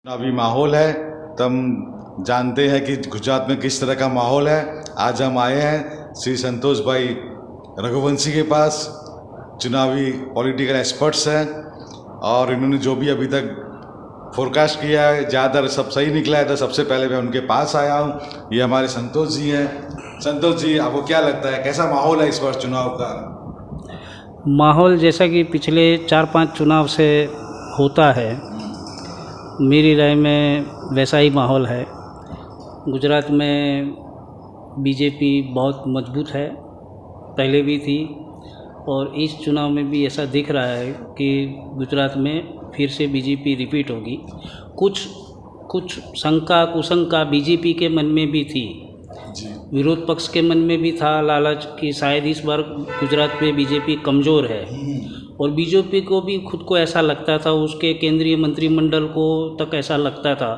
अभी माहौल है तो हम जानते हैं कि गुजरात में किस तरह का माहौल है। आज हम आए हैं श्री संतोष भाई रघुवंशी के पास, चुनावी पॉलिटिकल एक्सपर्ट्स हैं, और इन्होंने जो भी अभी तक फोरकास्ट किया है ज़्यादातर सब सही निकला है। तो सबसे पहले मैं उनके पास आया हूँ। ये हमारे संतोष जी हैं। संतोष जी, आपको क्या लगता है कैसा माहौल है इस बार चुनाव का? माहौल जैसा कि पिछले 4-5 चुनाव से होता है, मेरी राय में वैसा ही माहौल है। गुजरात में बीजेपी बहुत मजबूत है, पहले भी थी, और इस चुनाव में भी ऐसा दिख रहा है कि गुजरात में फिर से बीजेपी रिपीट होगी। कुछ शंका कुशंका बीजेपी के मन में भी थी, विरोध पक्ष के मन में भी था लालच कि शायद इस बार गुजरात में बीजेपी कमज़ोर है, और बीजेपी को भी खुद को ऐसा लगता था, उसके केंद्रीय मंत्रिमंडल को तक ऐसा लगता था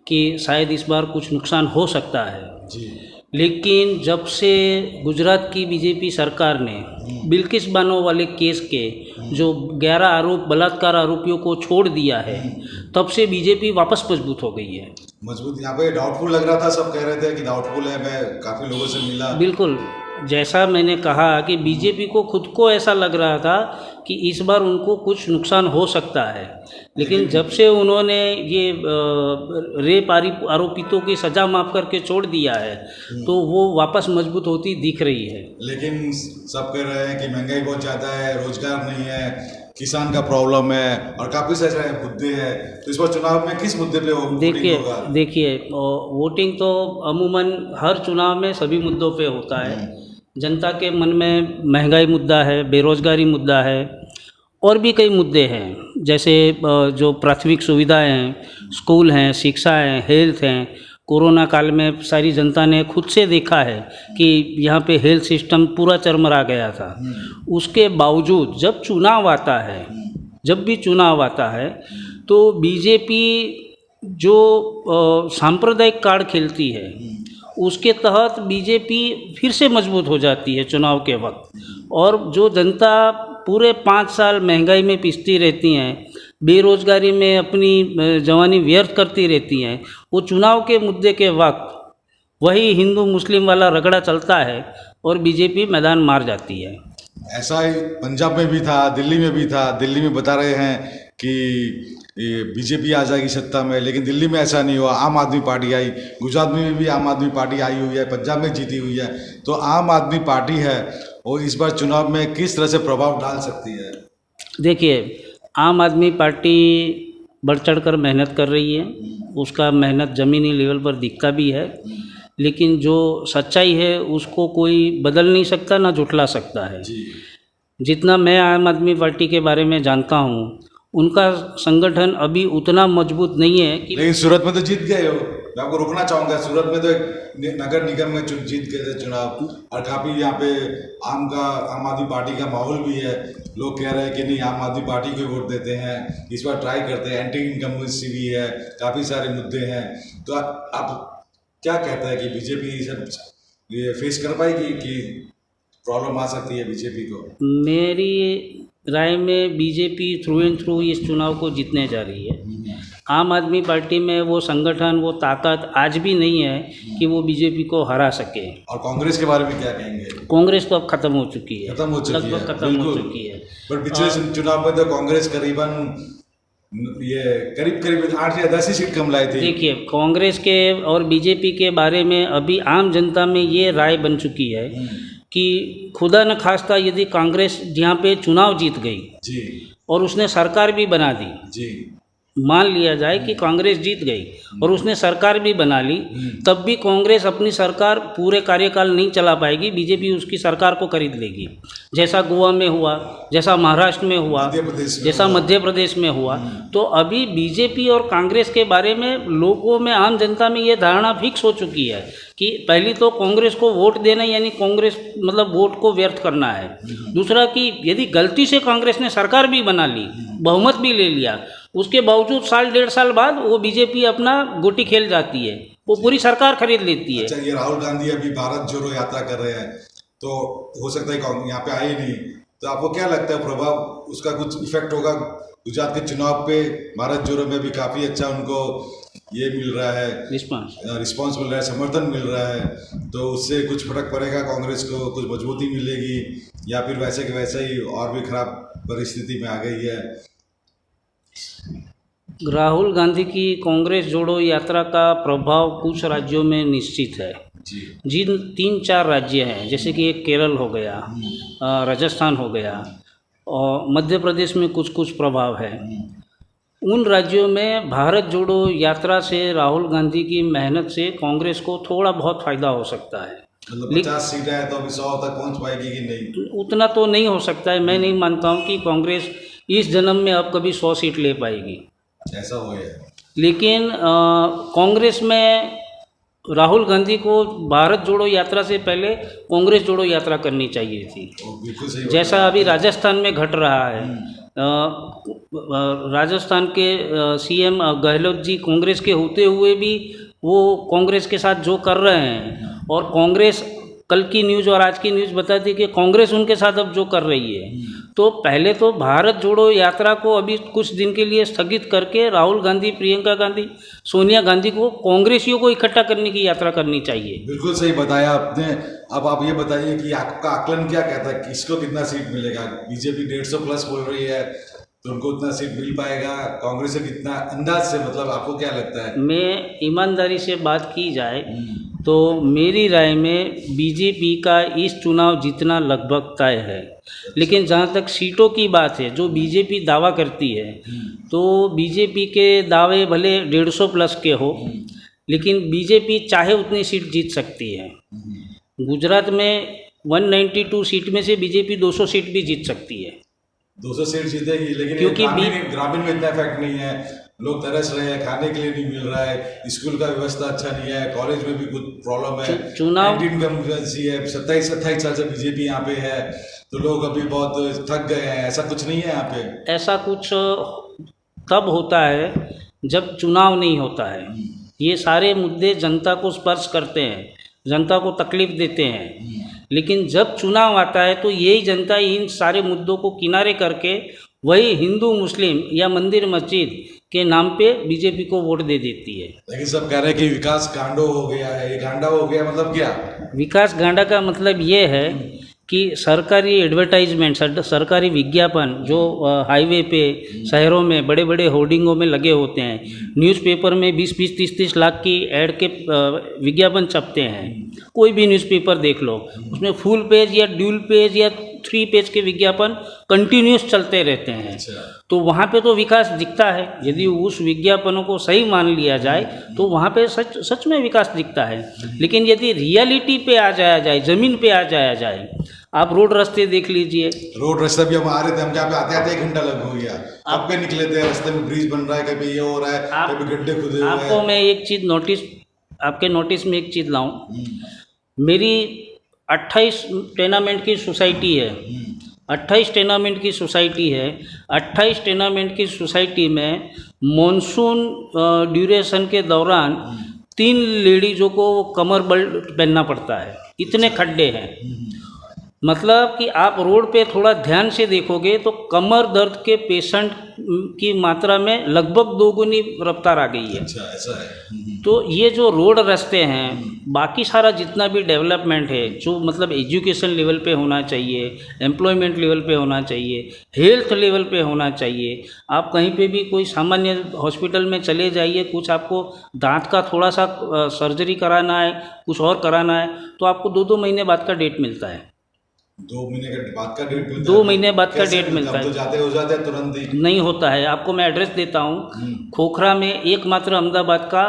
कि शायद इस बार कुछ नुकसान हो सकता है। लेकिन जब से गुजरात की बीजेपी सरकार ने बिल्किस बानो वाले केस के जो 11 बलात्कार आरोपियों को छोड़ दिया है, तब से बीजेपी वापस मजबूत हो गई है। मजबूत यहाँ पे डाउटफुल लग रहा था, सब कह रहे थे कि डाउटफुल है। मैं काफ़ी लोगों से मिला। बिल्कुल, जैसा मैंने कहा कि बीजेपी को खुद को ऐसा लग रहा था कि इस बार उनको कुछ नुकसान हो सकता है, लेकिन जब से उन्होंने ये रेप आरोपितों की सज़ा माफ़ करके छोड़ दिया है, तो वो वापस मजबूत होती दिख रही है। लेकिन सब कह रहे हैं कि महंगाई बहुत ज़्यादा है, रोजगार नहीं है, किसान का प्रॉब्लम है, और काफ़ी सारे मुद्दे हैं। तो इस बार चुनाव में किस मुद्दे पे देखिए वोटिंग तो अमूमन हर चुनाव में सभी मुद्दों पे होता है। जनता के मन में महंगाई मुद्दा है, बेरोजगारी मुद्दा है, और भी कई मुद्दे हैं, जैसे जो प्राथमिक सुविधाएं हैं, स्कूल हैं, शिक्षा है, हेल्थ हैं। कोरोना काल में सारी जनता ने खुद से देखा है कि यहाँ पे हेल्थ सिस्टम पूरा चरमरा गया था। उसके बावजूद जब भी चुनाव आता है तो बीजेपी जो सांप्रदायिक कार्ड खेलती है, उसके तहत बीजेपी फिर से मजबूत हो जाती है चुनाव के वक्त। और जो जनता पूरे 5 साल महंगाई में पिसती रहती हैं, बेरोजगारी में अपनी जवानी व्यर्थ करती रहती हैं, वो चुनाव के मुद्दे के वक्त वही हिंदू मुस्लिम वाला रगड़ा चलता है और बीजेपी मैदान मार जाती है। ऐसा ही पंजाब में भी था, दिल्ली में भी था। दिल्ली में बता रहे हैं कि बीजेपी आ जाएगी सत्ता में, लेकिन दिल्ली में ऐसा नहीं हुआ, आम आदमी पार्टी आई। गुजरात में भी आम आदमी पार्टी आई हुई है, पंजाब में जीती हुई है। तो आम आदमी पार्टी है, और इस बार चुनाव में किस तरह से प्रभाव डाल सकती है? देखिए, आम आदमी पार्टी बढ़ चढ़ कर मेहनत कर रही है, उसका मेहनत ज़मीनी लेवल पर दिखता भी है, लेकिन जो सच्चाई है उसको कोई बदल नहीं सकता, ना झुठला सकता है। जितना मैं आम आदमी पार्टी के बारे में जानता हूँ, उनका संगठन अभी उतना मजबूत नहीं है कि। लेकिन सूरत में तो जीत गए हो। मैं आपको रोकना चाहूँगा, सूरत में तो एक नगर निगम में जीत गए थे चुनाव, और काफ़ी यहाँ पे आम आदमी पार्टी का माहौल भी है। लोग कह रहे हैं कि नहीं, आम आदमी पार्टी को वोट देते हैं, इस बार ट्राई करते हैं। एंटी इनकम्बेंसी भी है, काफ़ी सारे मुद्दे हैं। तो आप क्या कहते हैं कि बीजेपी सब ये फेस कर पाएगी कि प्रॉब्लम आ सकती है बीजेपी को? मेरी राय में बीजेपी थ्रू एंड थ्रू इस चुनाव को जीतने जा रही है। आम आदमी पार्टी में वो संगठन, वो ताकत आज भी नहीं है कि वो बीजेपी को हरा सके। और कांग्रेस के बारे में क्या कहेंगे? कांग्रेस तो अब खत्म हो चुकी है, लगभग खत्म हो चुकी है। पर पिछले चुनाव में तो कांग्रेस करीबन करीब 8 या 10 ही सीट कम लाई थी। देखिए, कांग्रेस के और बीजेपी के बारे में अभी आम जनता में ये राय बन चुकी है कि खुदा न खास्ता यदि कांग्रेस यहाँ पे चुनाव जीत गई और उसने सरकार भी बना दी, मान लिया जाए कि कांग्रेस जीत गई और उसने सरकार भी बना ली, तब भी कांग्रेस अपनी सरकार पूरे कार्यकाल नहीं चला पाएगी। बीजेपी उसकी सरकार को खरीद लेगी, जैसा गोवा में हुआ, जैसा महाराष्ट्र में हुआ, जैसा मध्य प्रदेश में हुआ। तो अभी बीजेपी और कांग्रेस के बारे में लोगों में, आम जनता में ये धारणा फिक्स हो चुकी है कि पहली तो कांग्रेस को वोट देना यानी कांग्रेस मतलब वोट को व्यर्थ करना है। दूसरा कि यदि गलती से कांग्रेस ने सरकार भी बना ली, बहुमत भी ले लिया, उसके बावजूद 1.5 साल बाद वो बीजेपी अपना गोटी खेल जाती है, वो पूरी सरकार खरीद लेती है। अच्छा, ये राहुल गांधी अभी भारत जोड़ो यात्रा कर रहे हैं, तो हो सकता है यहाँ पे आए नहीं, तो आपको क्या लगता है प्रभाव उसका कुछ इफेक्ट होगा गुजरात के चुनाव पे? भारत जोड़ो में भी काफ़ी अच्छा उनको ये मिल रहा है, रिस्पांस मिल रहा है, समर्थन मिल रहा है, तो उससे कुछ फर्क पड़ेगा? कांग्रेस को कुछ मजबूती मिलेगी या फिर वैसे के वैसे ही और भी खराब परिस्थिति में आ गई है? राहुल गांधी की कांग्रेस जोड़ो यात्रा का प्रभाव कुछ राज्यों में निश्चित है। जी जिन 3-4 राज्य हैं, जैसे कि एक केरल हो गया, राजस्थान हो गया और मध्य प्रदेश में कुछ कुछ प्रभाव है। उन राज्यों में भारत जोड़ो यात्रा से राहुल गांधी की मेहनत से कांग्रेस को थोड़ा बहुत फ़ायदा हो सकता है। मतलब 50 सीटें हैं तो अभी 100 तक पहुंच पाएगी कि नहीं? उतना तो नहीं हो सकता है। मैं नहीं मानता हूं कि कांग्रेस इस जन्म में अब कभी 100 सीट ले पाएगी। ऐसा हो गया। लेकिन कांग्रेस में राहुल गांधी को भारत जोड़ो यात्रा से पहले कांग्रेस जोड़ो यात्रा करनी चाहिए थी, बिल्कुल सही। जैसा अभी राजस्थान में घट रहा है। राजस्थान के सीएम गहलोत जी कांग्रेस के होते हुए भी वो कांग्रेस के साथ जो कर रहे हैं, और कांग्रेस कल की न्यूज़ और आज की न्यूज़ बताती है कि कांग्रेस उनके साथ अब जो कर रही है। तो पहले तो भारत जोड़ो यात्रा को अभी कुछ दिन के लिए स्थगित करके राहुल गांधी, प्रियंका गांधी, सोनिया गांधी को, कांग्रेसियों को इकट्ठा करने की यात्रा करनी चाहिए। बिल्कुल सही बताया आपने। अब आप ये बताइए कि आपका आकलन क्या कहता है, किसको कितना सीट मिलेगा? बीजेपी 150 प्लस बोल रही है, तो उनको उतना सीट मिल पाएगा? कांग्रेस से कितना अंदाज से, मतलब आपको क्या लगता है? मैं ईमानदारी से बात की जाए तो मेरी राय में बीजेपी का इस चुनाव जीतना लगभग तय है। लेकिन जहाँ तक सीटों की बात है, जो बीजेपी दावा करती है, तो बीजेपी के दावे भले 150 प्लस के हो, लेकिन बीजेपी चाहे उतनी सीट जीत सकती है। गुजरात में 192 सीट में से बीजेपी 200 सीट भी जीत सकती है। 200 सीट जीतेगी, लेकिन क्योंकि ग्रामीण में इतना इफेक्ट नहीं है। लोग तरस रहे हैं, खाने के लिए नहीं मिल रहा है, स्कूल का व्यवस्था अच्छा नहीं है, कॉलेज में भी कुछ प्रॉब्लम है, चुनाव इमरजेंसी है। 27-28 साल से बीजेपी यहाँ पे है, तो लोग अभी बहुत थक गए हैं। ऐसा कुछ नहीं है यहाँ पे। ऐसा कुछ तब होता है जब चुनाव नहीं होता है। ये सारे मुद्दे जनता को स्पर्श करते हैं, जनता को तकलीफ देते हैं। लेकिन जब चुनाव आता है तो यही जनता इन सारे मुद्दों को किनारे करके वही हिंदू, मुस्लिम या मंदिर मस्जिद के नाम पे बीजेपी को वोट दे देती है। लेकिन सब कह रहे हैं कि विकास गांडो हो गया है। ये गांडा हो गया मतलब क्या? विकास गांडा का मतलब ये है कि सरकारी एडवर्टाइजमेंट, सरकारी विज्ञापन जो हाईवे पे, शहरों में बड़े बड़े होर्डिंगों में लगे होते हैं, न्यूज़पेपर में 20-20, 30-30 लाख की ऐड के विज्ञापन छपते हैं। कोई भी न्यूज़पेपर देख लो, उसमें फुल पेज या ड्यूल पेज या 3 पेज के विज्ञापन कंटिन्यूस चलते रहते हैं। तो वहाँ पे तो विकास दिखता है। यदि उस विज्ञापनों को सही मान लिया जाए तो वहाँ पे सच में विकास दिखता है। लेकिन यदि रियलिटी पे आ जाया जाए, ज़मीन पे आ जाया जाए, आप रोड रास्ते देख लीजिए। रोड रास्ते भी हम आ रहे थे, हम क्या पे आते आते 1 घंटा लग हो गया। अब पे निकले थे, रास्ते में ब्रिज बन रहा है, कभी ये हो रहा है, कभी गड्ढे खुदे हुए हैं। आपको मैं एक चीज़ आपके नोटिस में एक चीज़ लाऊं। मेरी 28 टेनामेंट की सोसाइटी है। 28 टेनामेंट की सोसाइटी है। 28 टेनामेंट की सोसाइटी में मॉनसून ड्यूरेशन के दौरान 3 लेडीज़ों को कमर बेल्ट पहनना पड़ता है। इतने खड्डे हैं। मतलब कि आप रोड पे थोड़ा ध्यान से देखोगे तो कमर दर्द के पेशेंट की मात्रा में लगभग 2 गुनी रफ्तार आ गई है। अच्छा, ऐसा है। तो ये जो रोड रास्ते हैं, बाकी सारा जितना भी डेवलपमेंट है, जो मतलब एजुकेशन लेवल पे होना चाहिए, एम्प्लॉयमेंट लेवल पे होना चाहिए, हेल्थ लेवल पे होना चाहिए। आप कहीं पे भी कोई सामान्य हॉस्पिटल में चले जाइए, कुछ आपको दांत का थोड़ा सा सर्जरी कराना है, कुछ और कराना है, तो आपको 2-2 महीने बाद का डेट मिलता है। 2 महीने के बाद का डेट मिलता है? 2 महीने बाद का डेट मिलता है। तो जाते हो जाते हैं तुरंत ही? नहीं होता है। आपको मैं एड्रेस देता हूँ। खोखरा में एकमात्र अहमदाबाद का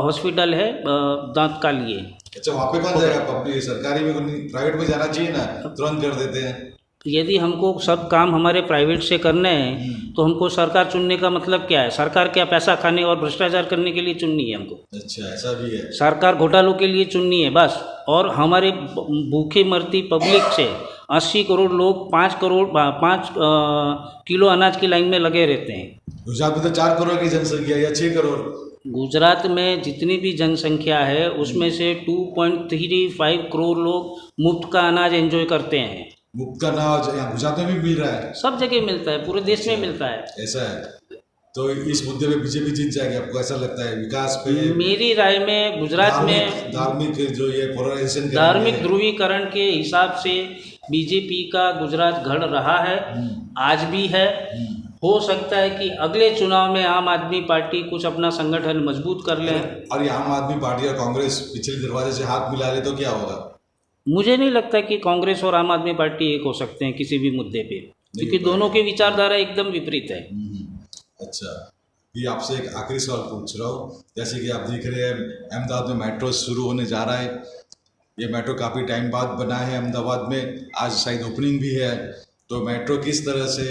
हॉस्पिटल है दांत का लिए। अच्छा, वहाँ पे कौन जाएगा? पब्लिक सरकारी में, प्राइवेट में जाना चाहिए ना, तुरंत कर देते हैं। यदि हमको सब काम हमारे प्राइवेट से करने हैं तो हमको सरकार चुनने का मतलब क्या है? सरकार क्या पैसा खाने और भ्रष्टाचार करने के लिए चुननी है हमको? अच्छा, ऐसा भी है। सरकार घोटालों के लिए चुननी है बस। और हमारे भूखे मरती पब्लिक से 80 करोड़ लोग 5 किलो अनाज की लाइन में लगे रहते हैं। गुजरात में तो 4 करोड़ की जनसंख्या या 6 करोड़। गुजरात में जितनी भी जनसंख्या है उसमें से 2.35 करोड़ लोग मुफ्त का अनाज एंजॉय करते हैं। मुफ्त का ना यहाँ गुजरात में भी मिल रहा है, सब जगह मिलता है, पूरे देश में मिलता है। ऐसा है। तो इस मुद्दे पे बीजेपी जीत जाएगी, आपको ऐसा लगता है? विकास पे, मेरी राय में गुजरात में धार्मिक जो ये पोलराइजेशन, धार्मिक ध्रुवीकरण के हिसाब से बीजेपी का गुजरात गढ़ रहा है, आज भी है। हो सकता है कि अगले चुनाव में आम आदमी पार्टी कुछ अपना संगठन मजबूत कर ले। और ये आम आदमी पार्टी और कांग्रेस पिछले दरवाजे से हाथ मिला ले तो क्या होगा? मुझे नहीं लगता कि कांग्रेस और आम आदमी पार्टी एक हो सकते हैं किसी भी मुद्दे पे, क्योंकि दोनों की विचारधारा एकदम विपरीत है। अच्छा, ये आपसे एक आखिरी सवाल पूछ रहा हूँ। जैसे कि आप देख रहे हैं अहमदाबाद में मेट्रो शुरू होने जा रहा है। ये मेट्रो काफ़ी टाइम बाद बना है अहमदाबाद में, आज शायद ओपनिंग भी है। तो मेट्रो किस तरह से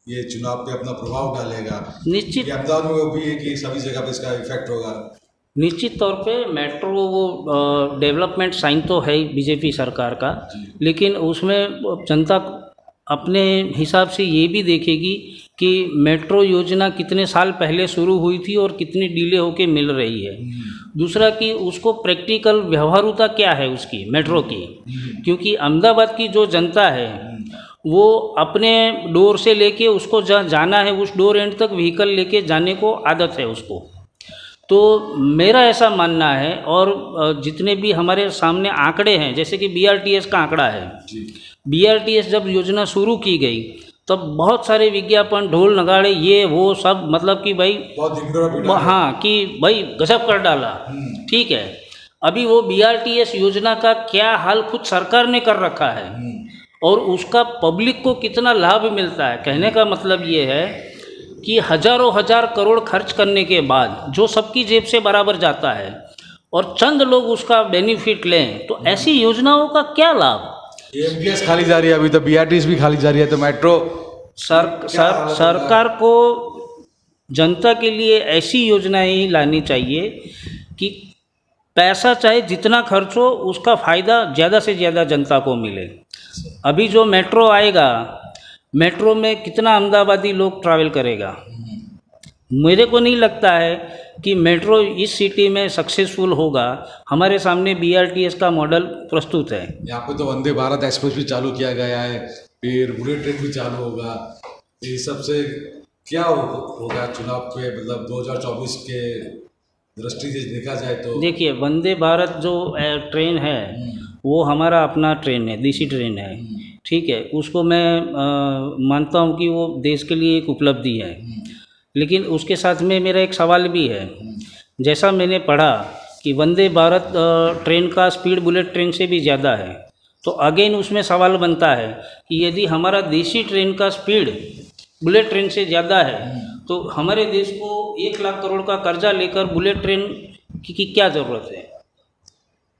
ये चुनाव पे अपना प्रभाव डालेगा? निश्चित ये अहमदाबाद में वो भी है कि सभी जगह पे इसका इफेक्ट होगा? निश्चित तौर पे मेट्रो वो डेवलपमेंट साइन तो है ही बीजेपी सरकार का, लेकिन उसमें जनता अपने हिसाब से ये भी देखेगी कि मेट्रो योजना कितने साल पहले शुरू हुई थी और कितनी डिले होके मिल रही है। दूसरा कि उसको प्रैक्टिकल व्यवहारुता क्या है उसकी मेट्रो की, क्योंकि अहमदाबाद की जो जनता है वो अपने डोर से लेके उसको जहाँ जाना है उस डोर एंड तक व्हीकल लेके जाने को आदत है उसको। तो मेरा ऐसा मानना है, और जितने भी हमारे सामने आंकड़े हैं, जैसे कि BRTS का आंकड़ा है, BRTS जब योजना शुरू की गई तब बहुत सारे विज्ञापन, ढोल नगाड़े, ये वो सब, मतलब कि भाई हाँ कि भाई गजब कर डाला। ठीक है, अभी वो BRTS योजना का क्या हाल खुद सरकार ने कर रखा है और उसका पब्लिक को कितना लाभ मिलता है। कहने का मतलब ये है कि हजारों हजार करोड़ खर्च करने के बाद जो सबकी जेब से बराबर जाता है और चंद लोग उसका बेनिफिट लें, तो ऐसी योजनाओं का क्या लाभ? AMTS खाली जा रही है, अभी तो BRTS भी खाली जा रही है, तो मेट्रो सरकार को जनता के लिए ऐसी योजनाएं लानी चाहिए कि पैसा चाहे जितना खर्च हो उसका फ़ायदा ज़्यादा से ज़्यादा जनता को मिले। अभी जो मेट्रो आएगा, मेट्रो में कितना अहमदाबादी लोग ट्रैवल करेगा? मेरे को नहीं लगता है कि मेट्रो इस सिटी में सक्सेसफुल होगा। हमारे सामने BRTS का मॉडल प्रस्तुत है। यहाँ पे तो वंदे भारत एक्सप्रेस भी चालू किया गया है, फिर बुलेट ट्रेन भी चालू होगा। ये सबसे क्या होगा चुनाव पे, मतलब 2024 के दृष्टि से देखा जाए तो? देखिए, वंदे भारत जो ट्रेन है वो हमारा अपना ट्रेन है, देसी ट्रेन है। ठीक है, उसको मैं मानता हूँ कि वो देश के लिए एक उपलब्धि है, लेकिन उसके साथ में मेरा एक सवाल भी है। जैसा मैंने पढ़ा कि वंदे भारत ट्रेन का स्पीड बुलेट ट्रेन से भी ज़्यादा है, तो अगेन उसमें सवाल बनता है कि यदि हमारा देसी ट्रेन का स्पीड बुलेट ट्रेन से ज़्यादा है तो हमारे देश को 1 लाख करोड़ का कर्जा लेकर बुलेट ट्रेन की क्या ज़रूरत है?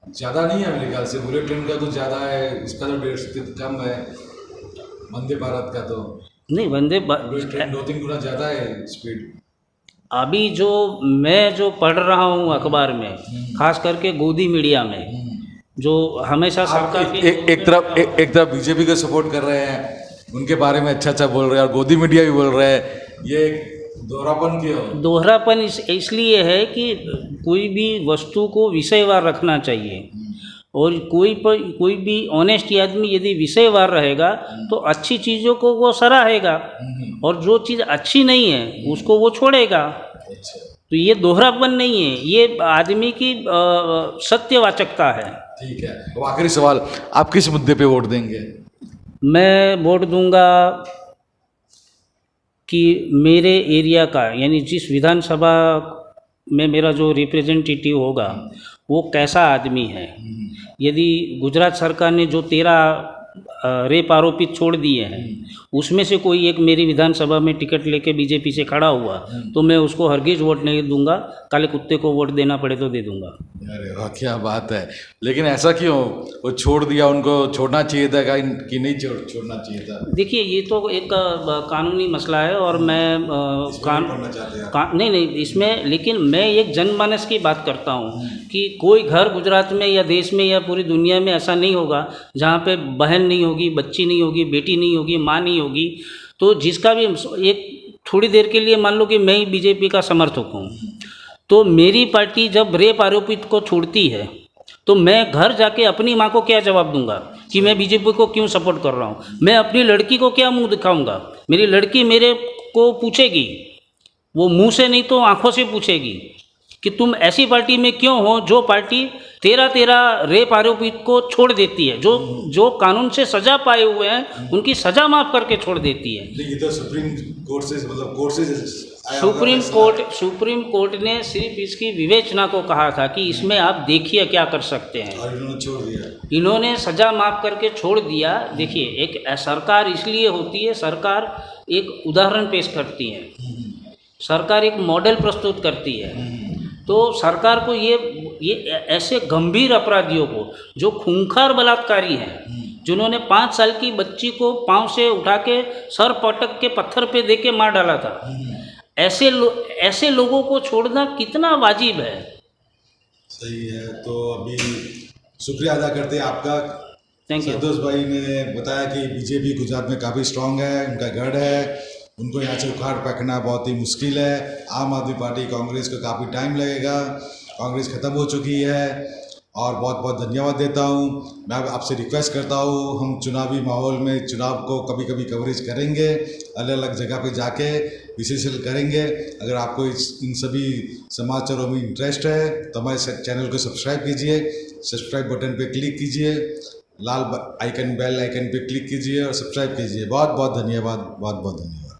ज़्यादा नहीं है मेरे ख्याल से, बुलेट ट्रेन का कुछ ज़्यादा है, इसका तो 1.5 कम है वंदे भारत का। तो नहीं, बुलेट ट्रेन 2-3 गुना ज़्यादा है स्पीड। अभी मैं जो पढ़ रहा हूँ अखबार में, खास करके गोदी मीडिया में, जो हमेशा सरकार एक तरफ बीजेपी को सपोर्ट कर रहे हैं, उनके बारे में अच्छा बोल रहे हैं, और गोदी मीडिया भी बोल रहे हैं, ये दोहरापन क्यों? दोहरापन इसलिए है कि कोई भी वस्तु को विषयवार रखना चाहिए, और कोई भी ऑनेस्ट आदमी यदि विषयवार रहेगा तो अच्छी चीज़ों को वो सराहेगा, और जो चीज़ अच्छी नहीं है उसको वो छोड़ेगा। तो ये दोहरापन नहीं है, ये आदमी की सत्यवाचकता है। ठीक है, तो आखिरी सवाल, आप किस मुद्दे पे वोट देंगे? मैं वोट दूंगा कि मेरे एरिया का, यानी जिस विधानसभा में मेरा जो रिप्रेजेंटेटिव होगा वो कैसा आदमी है। यदि गुजरात सरकार ने जो 13 रेप आरोपित छोड़ दिए हैं उसमें से कोई एक मेरी विधानसभा में टिकट लेके बीजेपी से खड़ा हुआ तो मैं उसको हरगिज वोट नहीं दूंगा, काले कुत्ते को वोट देना पड़े तो दे दूंगा। अरे वाह, क्या बात है। लेकिन ऐसा क्यों वो छोड़ दिया? उनको छोड़ना चाहिए था कि नहीं छोड़ना चाहिए था? देखिए, ये तो एक कानूनी मसला है और मैं नहीं इसमें, लेकिन मैं एक जनमानस की बात करता हूँ कि कोई घर गुजरात में या देश में या पूरी दुनिया में ऐसा नहीं होगा जहाँ पे बहन नहीं होगी, बच्ची नहीं होगी, बेटी नहीं होगी, माँ नहीं होगी। तो जिसका भी एक थोड़ी देर के लिए मान लो कि मैं ही बीजेपी का समर्थक हूँ, तो मेरी पार्टी जब रेप आरोपित को छोड़ती है तो मैं घर जाके अपनी माँ को क्या जवाब दूंगा कि मैं बीजेपी को क्यों सपोर्ट कर रहा हूँ। मैं अपनी लड़की को क्या मुंह दिखाऊंगा। मेरी लड़की मेरे को पूछेगी, वो मुंह से नहीं तो आंखों से पूछेगी कि तुम ऐसी पार्टी में क्यों हो जो पार्टी 13 रेप आरोपित को छोड़ देती है, जो कानून से सजा पाए हुए हैं उनकी सजा माफ करके छोड़ देती है। ये तो सुप्रीम कोर्ट से मतलब कोर्ट से आया होगा फैसला। सुप्रीम कोर्ट ने सिर्फ इसकी विवेचना को कहा था कि इसमें आप देखिए क्या कर सकते हैं, और इन्होंने छोड़ दिया। इन्होंने सजा माफ करके छोड़ दिया। देखिए, एक सरकार इसलिए होती है, सरकार एक उदाहरण पेश करती है, सरकार एक मॉडल प्रस्तुत करती है। तो सरकार को ये ऐसे गंभीर अपराधियों को, जो खूंखार बलात्कारी हैं, जिन्होंने 5 साल की बच्ची को पांव से उठा के सर पटक के पत्थर पे दे के मार डाला था, ऐसे लोगों को छोड़ना कितना वाजिब है। सही है। तो अभी शुक्रिया अदा करते हैं आपका। Thank you. संतोष भाई ने बताया कि बीजेपी गुजरात में काफ़ी स्ट्रांग है, उनका गढ़ है, उनको यहाँ से उखाड़ फेंकना बहुत ही मुश्किल है। आम आदमी पार्टी कांग्रेस को काफ़ी टाइम लगेगा, कांग्रेस ख़त्म हो चुकी है। और बहुत बहुत धन्यवाद देता हूँ। मैं आपसे रिक्वेस्ट करता हूँ, हम चुनावी माहौल में चुनाव को कभी कभी कवरेज करेंगे, अलग अलग जगह पे जाके विश्लेषण करेंगे। अगर आपको इन सभी समाचारों में इंटरेस्ट है तो हमारे चैनल को सब्सक्राइब कीजिए, सब्सक्राइब बटन पे क्लिक कीजिए, लाल आइकन बेल आइकन पे क्लिक कीजिए और सब्सक्राइब कीजिए। बहुत बहुत धन्यवाद, बहुत बहुत धन्यवाद।